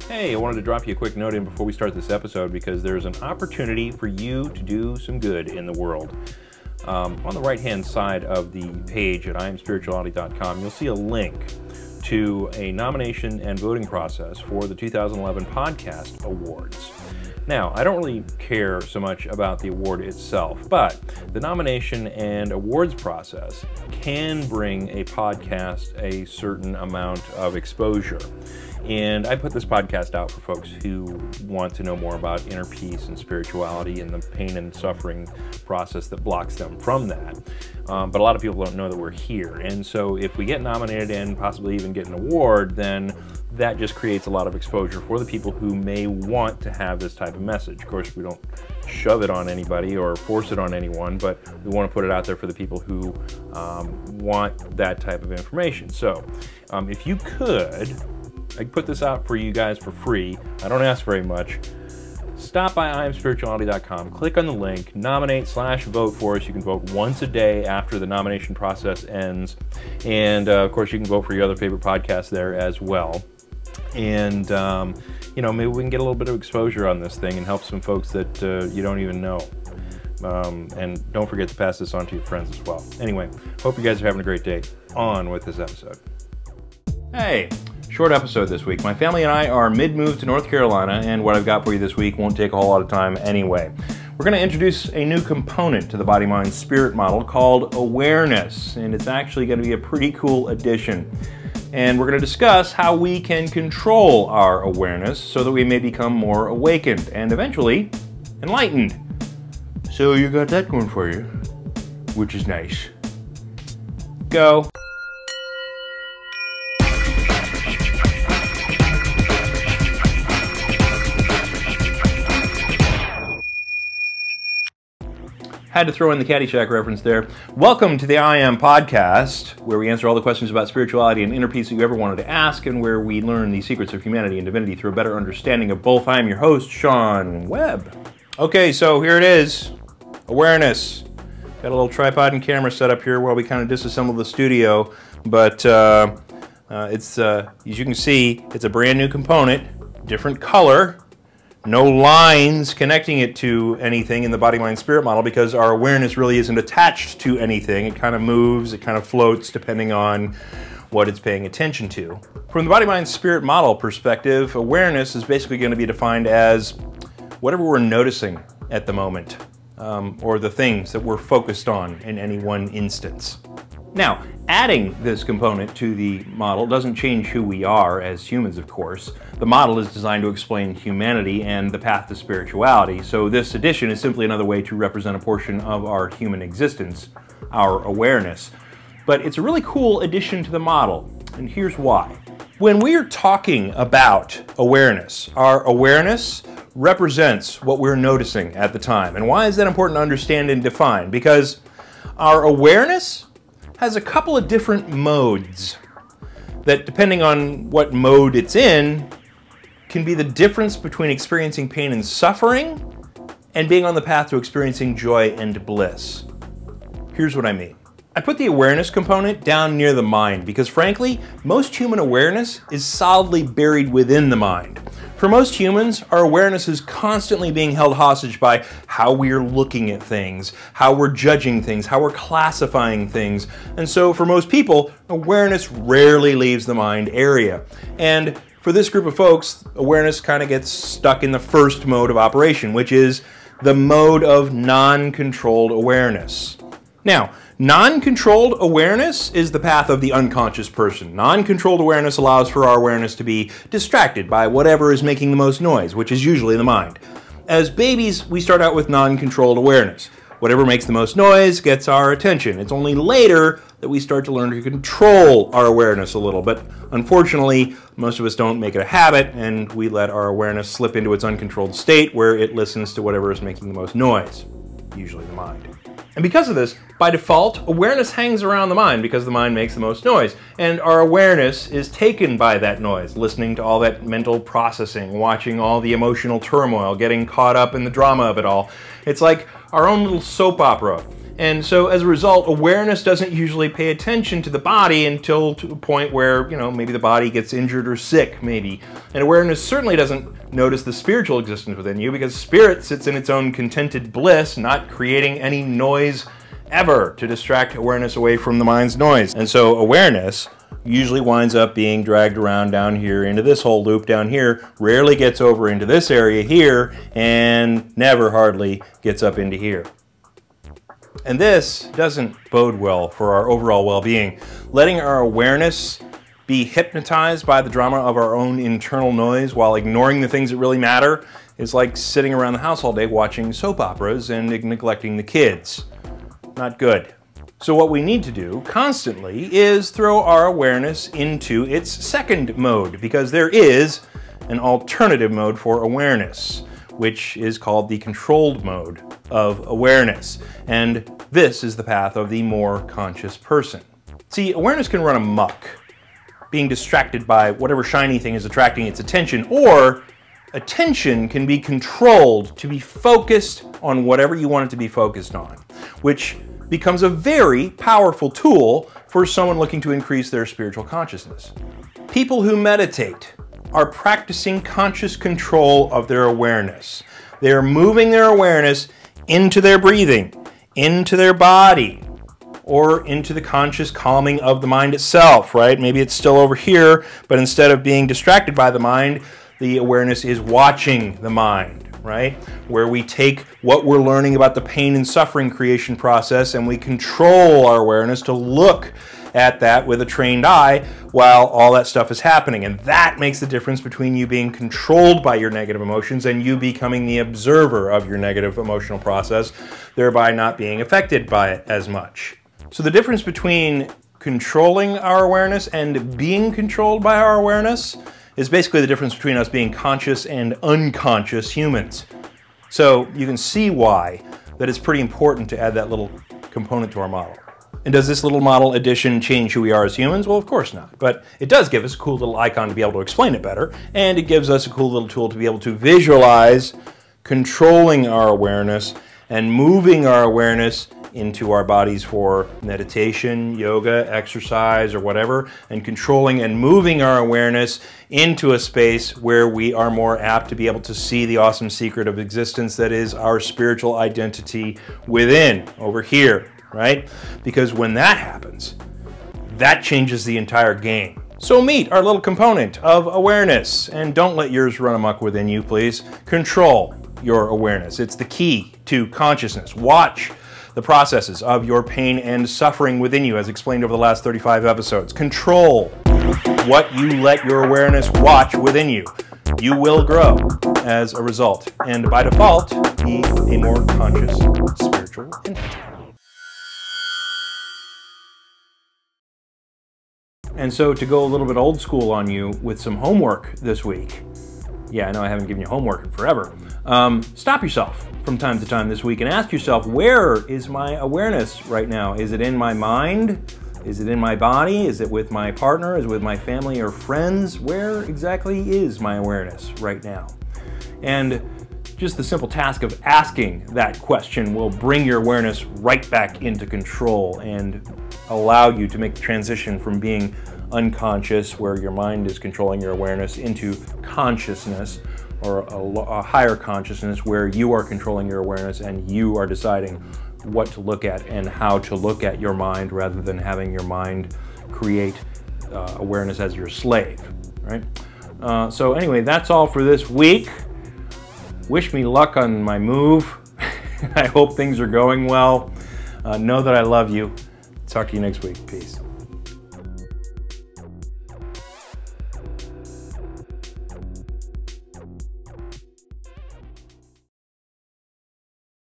Hey, I wanted to drop you a quick note in before we start this episode because there's an opportunity for you to do some good in the world. On the right-hand side of the page at IamSpirituality.com, you'll see a link to a nomination and voting process for the 2011 Podcast Awards. Now, I don't really care so much about the award itself, but the nomination and awards process can bring a podcast a certain amount of exposure. And I put this podcast out for folks who want to know more about inner peace and spirituality and the pain and suffering process that blocks them from that. But a lot of people don't know that we're here. And so if we get nominated and possibly even get an award, then that just creates a lot of exposure for the people who may want to have this type of message. Of course, we don't shove it on anybody or force it on anyone, but we want to put it out there for the people who want that type of information. So if you could, I put this out for you guys for free. I don't ask very much. Stop by IamSpirituality.com, click on the link, nominate/vote for us. You can vote once a day after the nomination process ends. And of course, you can vote for your other favorite podcasts there as well. And, you know, maybe we can get a little bit of exposure on this thing and help some folks that you don't even know. And don't forget to pass this on to your friends as well. Anyway, hope you guys are having a great day. On with this episode. Hey! Short episode this week. My family and I are mid-move to North Carolina, and what I've got for you this week won't take a whole lot of time anyway. We're going to introduce a new component to the Body, Mind, Spirit model called awareness, and it's actually going to be a pretty cool addition. And we're going to discuss how we can control our awareness so that we may become more awakened and eventually enlightened. So you got that going for you, which is nice. Go. Had to throw in the Caddyshack reference there. Welcome to the I Am Podcast, where we answer all the questions about spirituality and inner peace that you ever wanted to ask, and where we learn the secrets of humanity and divinity through a better understanding of both. I am your host, Sean Webb. Okay, so here it is. Awareness. Got a little tripod and camera set up here while we kind of disassemble the studio, but it's, as you can see, it's a brand new component, different color. No lines connecting it to anything in the Body, Mind, Spirit model because our awareness really isn't attached to anything. It kind of moves, it kind of floats depending on what it's paying attention to. From the Body, Mind, Spirit model perspective, awareness is basically going to be defined as whatever we're noticing at the moment, or the things that we're focused on in any one instance. Now, adding this component to the model doesn't change who we are as humans, of course. The model is designed to explain humanity and the path to spirituality, so this addition is simply another way to represent a portion of our human existence, our awareness. But it's a really cool addition to the model, and here's why. When we're talking about awareness, our awareness represents what we're noticing at the time. And why is that important to understand and define? Because our awareness has a couple of different modes that, depending on what mode it's in, can be the difference between experiencing pain and suffering and being on the path to experiencing joy and bliss. Here's what I mean. I put the awareness component down near the mind because, frankly, most human awareness is solidly buried within the mind. For most humans, our awareness is constantly being held hostage by how we are looking at things, how we're judging things, how we're classifying things. And so for most people, awareness rarely leaves the mind area. And for this group of folks, awareness kind of gets stuck in the first mode of operation, which is the mode of non-controlled awareness. Now, non-controlled awareness is the path of the unconscious person. Non-controlled awareness allows for our awareness to be distracted by whatever is making the most noise, which is usually the mind. As babies, we start out with non-controlled awareness. Whatever makes the most noise gets our attention. It's only later that we start to learn to control our awareness a little, but unfortunately, most of us don't make it a habit, and we let our awareness slip into its uncontrolled state where it listens to whatever is making the most noise, usually the mind. And because of this, by default, awareness hangs around the mind because the mind makes the most noise. And our awareness is taken by that noise, listening to all that mental processing, watching all the emotional turmoil, getting caught up in the drama of it all. It's like our own little soap opera. And so as a result, awareness doesn't usually pay attention to the body until to a point where, maybe the body gets injured or sick, maybe. And awareness certainly doesn't notice the spiritual existence within you, because spirit sits in its own contented bliss, not creating any noise ever to distract awareness away from the mind's noise. And so awareness usually winds up being dragged around down here into this whole loop down here, rarely gets over into this area here, and never hardly gets up into here. And this doesn't bode well for our overall well-being. Letting our awareness be hypnotized by the drama of our own internal noise while ignoring the things that really matter is like sitting around the house all day watching soap operas and neglecting the kids. Not good. So what we need to do constantly is throw our awareness into its second mode, because there is an alternative mode for awareness, which is called the controlled mode of awareness. And this is the path of the more conscious person. See, awareness can run amok, being distracted by whatever shiny thing is attracting its attention, or attention can be controlled to be focused on whatever you want it to be focused on, which becomes a very powerful tool for someone looking to increase their spiritual consciousness. People who meditate are practicing conscious control of their awareness. They are moving their awareness into their breathing, into their body, or into the conscious calming of the mind itself, right? Maybe it's still over here, but instead of being distracted by the mind, the awareness is watching the mind, right? Where we take what we're learning about the pain and suffering creation process and we control our awareness to look at that with a trained eye while all that stuff is happening. And that makes the difference between you being controlled by your negative emotions and you becoming the observer of your negative emotional process, thereby not being affected by it as much. So the difference between controlling our awareness and being controlled by our awareness is basically the difference between us being conscious and unconscious humans. So you can see why that it's pretty important to add that little component to our model. And does this little model addition change who we are as humans? Well, of course not. But it does give us a cool little icon to be able to explain it better, and it gives us a cool little tool to be able to visualize controlling our awareness and moving our awareness into our bodies for meditation, yoga, exercise, or whatever, and controlling and moving our awareness into a space where we are more apt to be able to see the awesome secret of existence that is our spiritual identity within, over here, right? Because when that happens, that changes the entire game. So meet our little component of awareness, and don't let yours run amok within you, please. Control your awareness. It's the key to consciousness. Watch the processes of your pain and suffering within you, as explained over the last 35 episodes. Control what you let your awareness watch within you. You will grow as a result, and by default, be a more conscious spiritual entity. And so to go a little bit old school on you with some homework this week. Yeah, I know I haven't given you homework in forever. Stop yourself from time to time this week and ask yourself, where is my awareness right now? Is it in my mind? Is it in my body? Is it with my partner? Is it with my family or friends? Where exactly is my awareness right now? And just the simple task of asking that question will bring your awareness right back into control and allow you to make the transition from being unconscious, where your mind is controlling your awareness, into consciousness, or a higher consciousness where you are controlling your awareness and you are deciding what to look at and how to look at your mind, rather than having your mind create awareness as your slave, right? So anyway, that's all for this week. Wish me luck on my move. I hope things are going well. Know that I love you. Talk to you next week. Peace.